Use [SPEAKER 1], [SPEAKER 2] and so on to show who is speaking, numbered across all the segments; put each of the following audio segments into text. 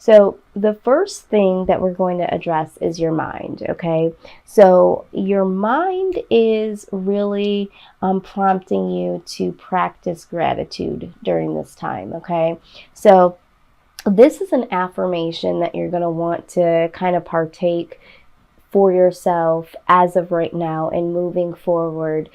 [SPEAKER 1] So the first thing that we're going to address is your mind, okay? So your mind is really prompting you to practice gratitude during this time, okay? So this is an affirmation that you're going to want to kind of partake for yourself as of right now and moving forward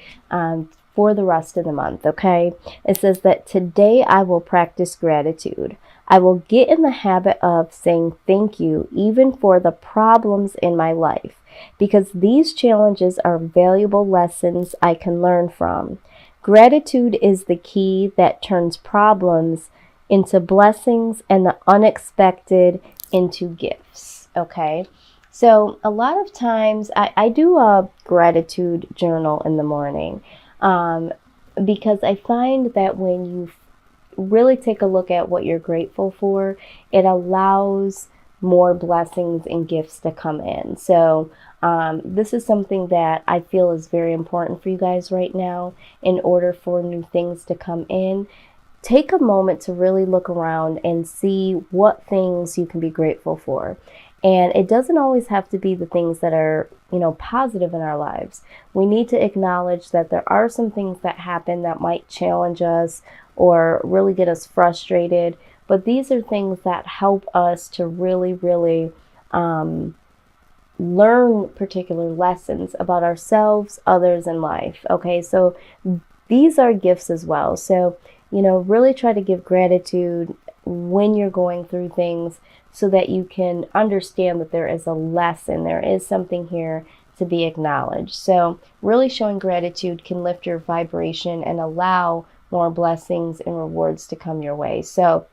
[SPEAKER 1] for the rest of the month, okay? It says that today I will practice gratitude. I will get in the habit of saying thank you even for the problems in my life, because these challenges are valuable lessons I can learn from. Gratitude is the key that turns problems into blessings and the unexpected into gifts, okay? So a lot of times I do a gratitude journal in the morning because I find that when you really take a look at what you're grateful for, it allows more blessings and gifts to come in. So this is something that I feel is very important for you guys right now in order for new things to come in. Take a moment to really look around and see what things you can be grateful for. And it doesn't always have to be the things that are, positive in our lives. We need to acknowledge that there are some things that happen that might challenge us or really get us frustrated. But these are things that help us to really, really learn particular lessons about ourselves, others, and life. Okay, so these are gifts as well. So, really try to give gratitude when you're going through things so that you can understand that there is a lesson, there is something here to be acknowledged. So really showing gratitude can lift your vibration and allow more blessings and rewards to come your way. So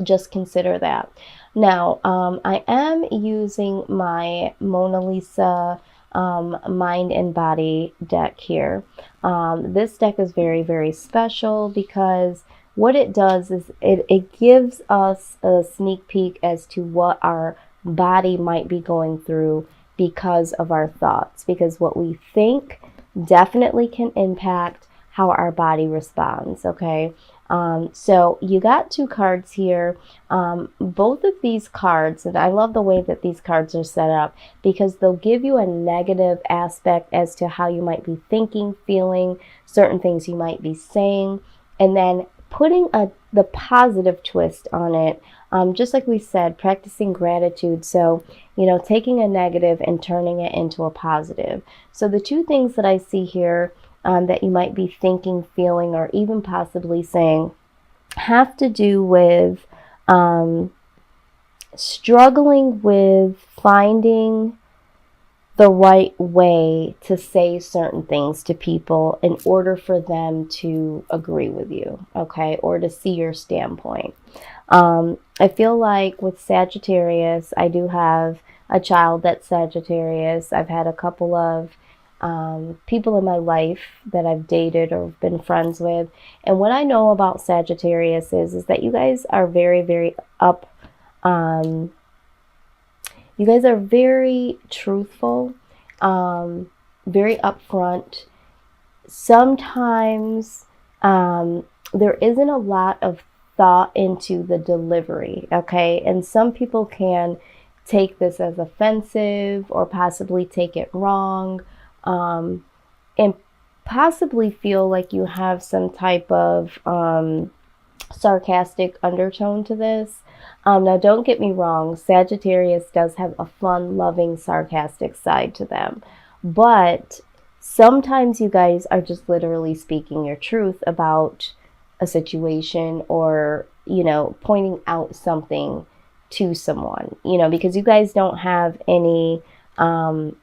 [SPEAKER 1] just consider that. Now, I am using my Mona Lisa Mind and Body deck here. This deck is very, very special because what it does is it gives us a sneak peek as to what our body might be going through because of our thoughts. Because what we think definitely can impact how our body responds, okay? So you got two cards here. Both of these cards, and I love the way that these cards are set up because they'll give you a negative aspect as to how you might be thinking, feeling, certain things you might be saying, and then putting the positive twist on it, just like we said, practicing gratitude. So, taking a negative and turning it into a positive. So the two things that I see here that you might be thinking, feeling, or even possibly saying have to do with struggling with finding the right way to say certain things to people in order for them to agree with you, okay, or to see your standpoint. I feel like with Sagittarius, I do have a child that's Sagittarius. I've had a couple of people in my life that I've dated or been friends with. And what I know about Sagittarius is that you guys are very, very you guys are very truthful, very upfront. Sometimes there isn't a lot of thought into the delivery, okay? And some people can take this as offensive or possibly take it wrong, and possibly feel like you have some type of sarcastic undertone to this. Now, don't get me wrong, Sagittarius does have a fun, loving, sarcastic side to them. But sometimes you guys are just literally speaking your truth about a situation or, pointing out something to someone, because you guys don't have any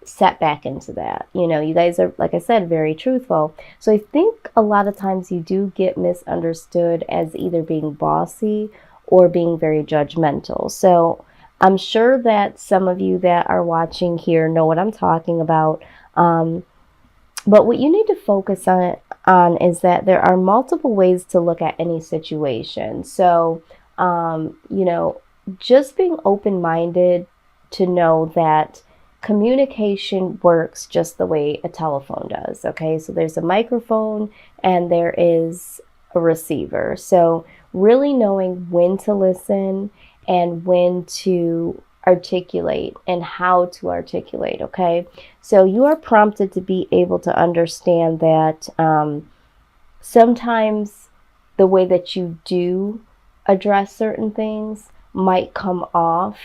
[SPEAKER 1] setback into that. You guys are, like I said, very truthful. So I think a lot of times you do get misunderstood as either being bossy or being very judgmental. So I'm sure that some of you that are watching here know what I'm talking about. But what you need to focus on is that there are multiple ways to look at any situation. So, just being open-minded to know that communication works just the way a telephone does, okay? So there's a microphone and there is a receiver. So really knowing when to listen and when to articulate and how to articulate, okay? So you are prompted to be able to understand that sometimes the way that you do address certain things might come off,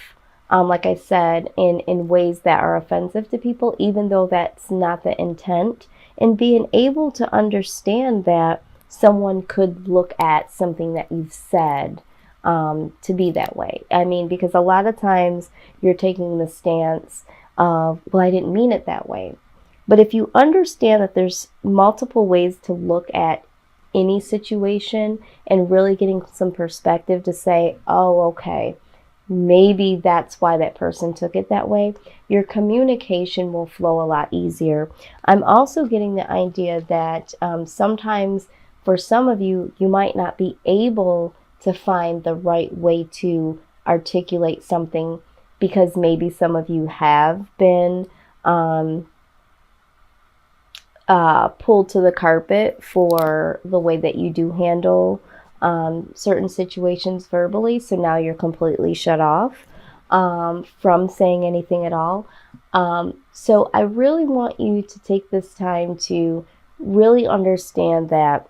[SPEAKER 1] like I said, in ways that are offensive to people, even though that's not the intent. And being able to understand that someone could look at something that you've said to be that way. I mean, because a lot of times you're taking the stance of, well, I didn't mean it that way. But if you understand that there's multiple ways to look at any situation and really getting some perspective to say, oh, okay, maybe that's why that person took it that way, your communication will flow a lot easier. I'm also getting the idea that sometimes for some of you, you might not be able to find the right way to articulate something because maybe some of you have been pulled to the carpet for the way that you do handle certain situations verbally. So now you're completely shut off from saying anything at all. So I really want you to take this time to really understand that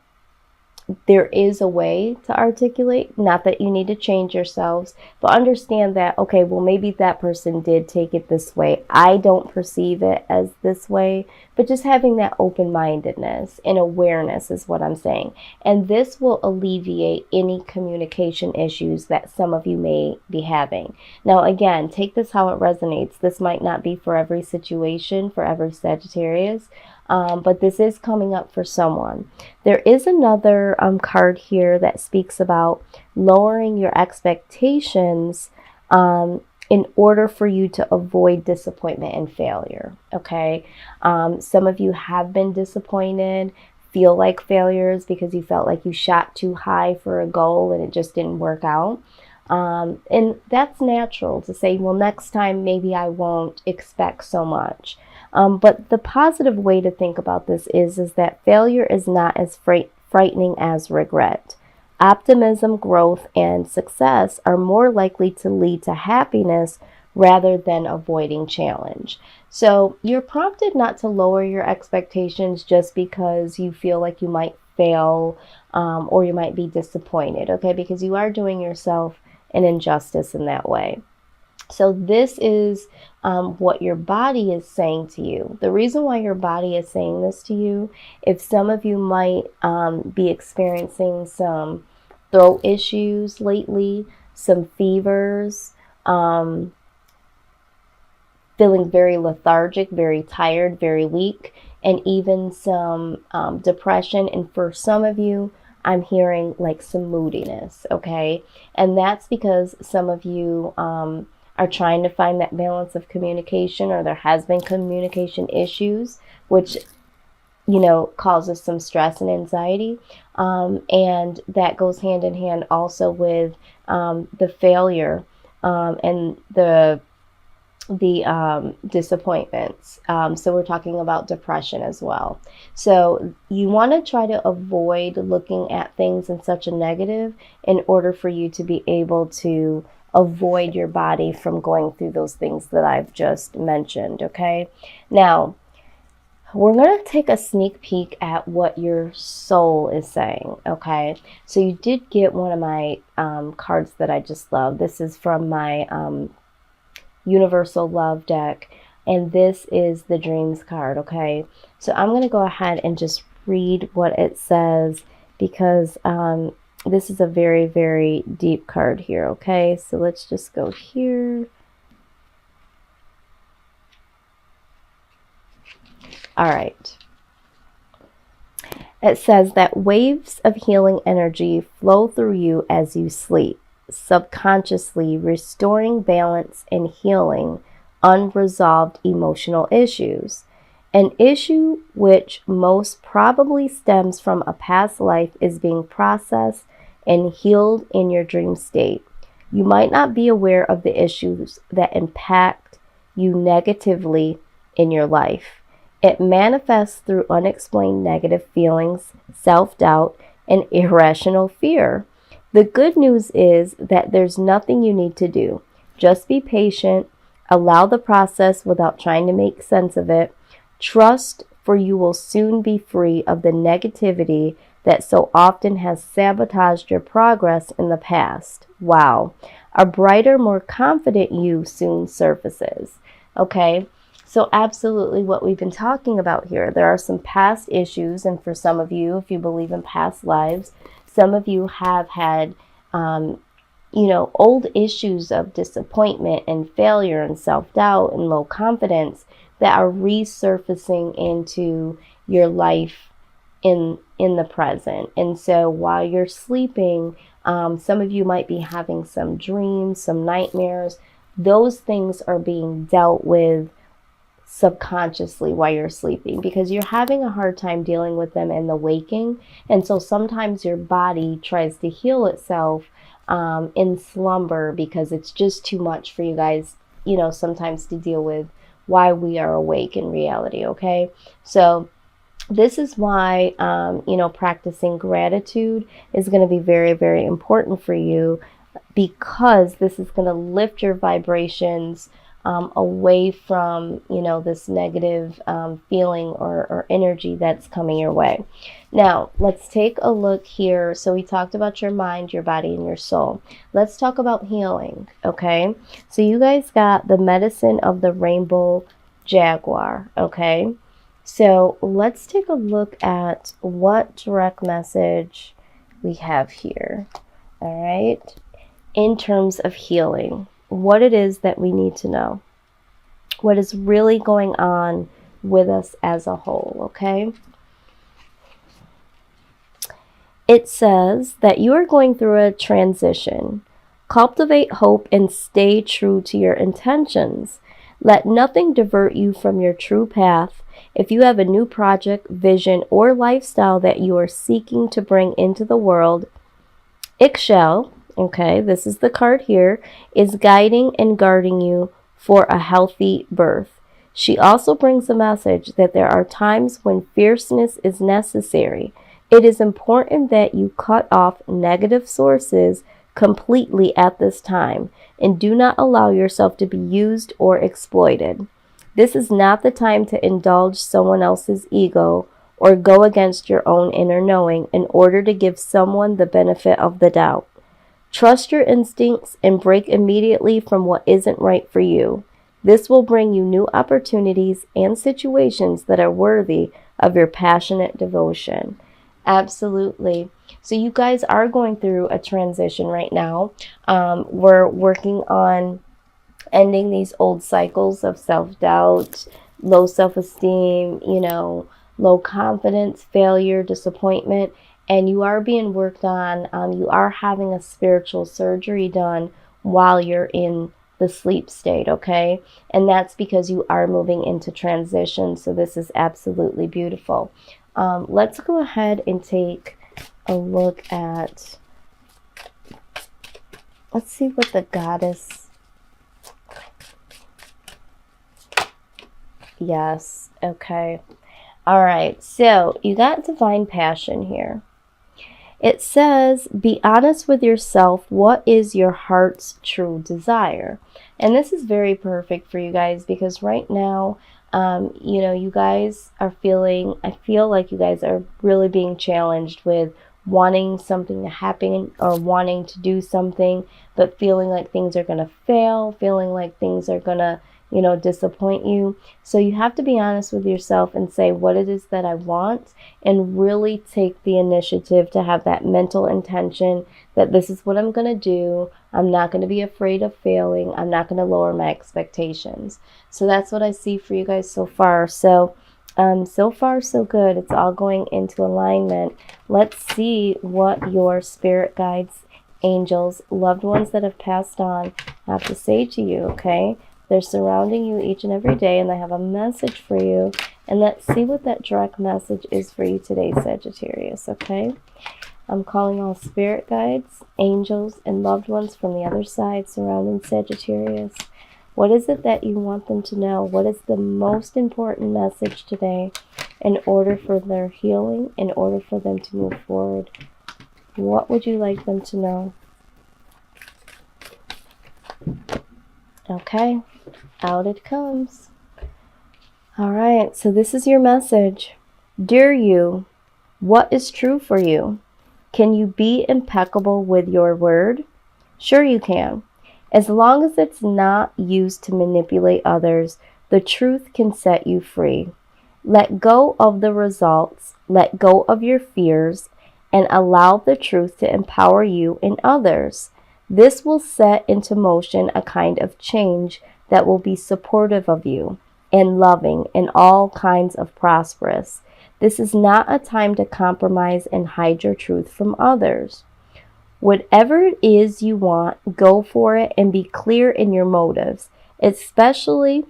[SPEAKER 1] there is a way to articulate, not that you need to change yourselves, but understand that, okay, well, maybe that person did take it this way. I don't perceive it as this way, but just having that open-mindedness and awareness is what I'm saying. And this will alleviate any communication issues that some of you may be having. Now, again, take this how it resonates. This might not be for every situation, for every Sagittarius, but this is coming up for someone. There is another card here that speaks about lowering your expectations in order for you to avoid disappointment and failure, okay? Some of you have been disappointed, feel like failures because you felt like you shot too high for a goal and it just didn't work out. And that's natural to say, well, next time maybe I won't expect so much. But the positive way to think about this is that failure is not as frightening as regret. Optimism, growth, and success are more likely to lead to happiness rather than avoiding challenge. So you're prompted not to lower your expectations just because you feel like you might fail or you might be disappointed, okay? Because you are doing yourself an injustice in that way. So this is what your body is saying to you. The reason why your body is saying this to you, if some of you might be experiencing some throat issues lately, some fevers, feeling very lethargic, very tired, very weak, and even some depression. And for some of you, I'm hearing like some moodiness, okay? And that's because some of you are trying to find that balance of communication, or there has been communication issues, which, you know, causes some stress and anxiety. And that goes hand in hand also with the failure and the disappointments. So we're talking about depression as well. So you want to try to avoid looking at things in such a negative in order for you to be able to avoid your body from going through those things that I've just mentioned, okay? Now, we're going to take a sneak peek at what your soul is saying, okay? So you did get one of my cards that I just love. This is from my Universal Love deck, and this is the Dreams card, okay? So I'm going to go ahead and just read what it says, because this is a very, very deep card here, okay? So let's just go here. All right. It says that waves of healing energy flow through you as you sleep, subconsciously restoring balance and healing unresolved emotional issues. An issue which most probably stems from a past life is being processed and healed in your dream state. You might not be aware of the issues that impact you negatively in your life. It manifests through unexplained negative feelings, self-doubt, and irrational fear. The good news is that there's nothing you need to do. Just be patient, allow the process without trying to make sense of it. Trust, for you will soon be free of the negativity that so often has sabotaged your progress in the past. Wow. A brighter, more confident you soon surfaces. Okay? So absolutely what we've been talking about here. There are some past issues, and for some of you, if you believe in past lives, some of you have had, old issues of disappointment and failure and self-doubt and low confidence that are resurfacing into your life in the present. And so while you're sleeping, some of you might be having some dreams, some nightmares. Those things are being dealt with subconsciously while you're sleeping, because you're having a hard time dealing with them in the waking. And so sometimes your body tries to heal itself in slumber, because it's just too much for you guys, sometimes to deal with while we are awake in reality. Okay, so this is why practicing gratitude is going to be very, very important for you, because this is going to lift your vibrations away from, this negative feeling or energy that's coming your way. Now, let's take a look here. So we talked about your mind, your body, and your soul. Let's talk about healing, okay? So you guys got the medicine of the rainbow jaguar, okay? So let's take a look at what direct message we have here, all right? In terms of healing, what it is that we need to know, what is really going on with us as a whole, okay? It says that you are going through a transition. Cultivate hope and stay true to your intentions. Let nothing divert you from your true path. If you have a new project, vision, or lifestyle that you are seeking to bring into the world, Ixchel, okay, this is the card here, is guiding and guarding you for a healthy birth. She also brings a message that there are times when fierceness is necessary. It is important that you cut off negative sources completely at this time and do not allow yourself to be used or exploited. This is not the time to indulge someone else's ego or go against your own inner knowing in order to give someone the benefit of the doubt. Trust your instincts and break immediately from what isn't right for you. This will bring you new opportunities and situations that are worthy of your passionate devotion. Absolutely. So you guys are going through a transition right now. We're working on ending these old cycles of self-doubt, low self-esteem, low confidence, failure, disappointment. And you are being worked on. You are having a spiritual surgery done while you're in the sleep state, okay? And that's because you are moving into transition. So this is absolutely beautiful. Let's go ahead and take a look at, let's see what the goddess, yes, okay. All right, so you got divine passion here. It says, be honest with yourself. What is your heart's true desire? And this is very perfect for you guys, because right now, you guys are I feel like you guys are really being challenged with wanting something to happen or wanting to do something, but feeling like things are going to fail, feeling like things are going to, disappoint you. So you have to be honest with yourself and say what it is that I want, and really take the initiative to have that mental intention that this is what I'm going to do. I'm not going to be afraid of failing. I'm not going to lower my expectations. So that's what I see for you guys so far. So so far so good. It's all going into alignment. Let's see what your spirit guides, angels, loved ones that have passed on have to say to you, okay? They're surrounding you each and every day, and they have a message for you. And let's see what that direct message is for you today, Sagittarius, okay? I'm calling all spirit guides, angels, and loved ones from the other side surrounding Sagittarius. What is it that you want them to know? What is the most important message today in order for their healing, in order for them to move forward? What would you like them to know? Okay, out it comes. All right, so this is your message. Dear you, what is true for you? Can you be impeccable with your word? Sure you can. As long as it's not used to manipulate others, the truth can set you free. Let go of the results, let go of your fears, and allow the truth to empower you and others. This will set into motion a kind of change that will be supportive of you and loving and all kinds of prosperous. This is not a time to compromise and hide your truth from others. Whatever it is you want, go for it and be clear in your motives, especially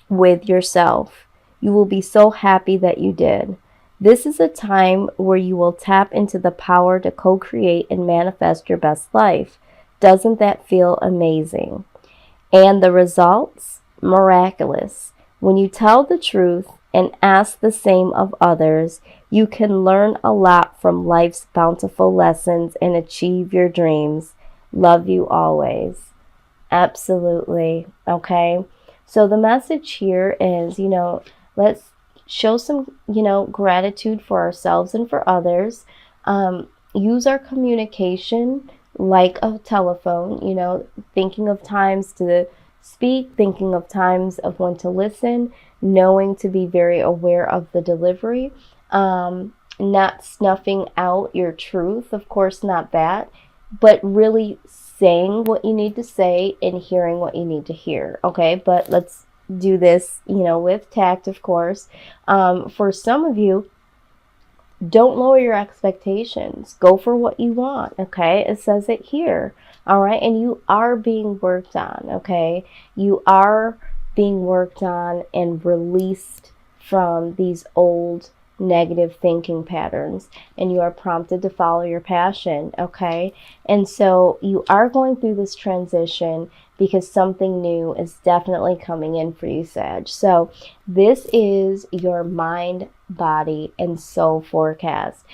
[SPEAKER 1] with yourself. You will be so happy that you did. This is a time where you will tap into the power to co-create and manifest your best life. Doesn't that feel amazing? And the results? Miraculous. When you tell the truth and ask the same of others, you can learn a lot from life's bountiful lessons and achieve your dreams. Love you always. Absolutely. Okay. So the message here is, let's show some, gratitude for ourselves and for others. Use our communication like a telephone, thinking of times to speak, thinking of times of when to listen, knowing to be very aware of the delivery, not snuffing out your truth, of course not that, but really saying what you need to say and hearing what you need to hear, okay? But let's do this, with tact, of course. For some of you, don't lower your expectations. Go for what you want, okay? It says it here, all right? And you are being worked on, okay? You are being worked on and released from these old negative thinking patterns, and you are prompted to follow your passion, okay? And so you are going through this transition because something new is definitely coming in for you, Sag. So this is your mind, body, and soul forecast.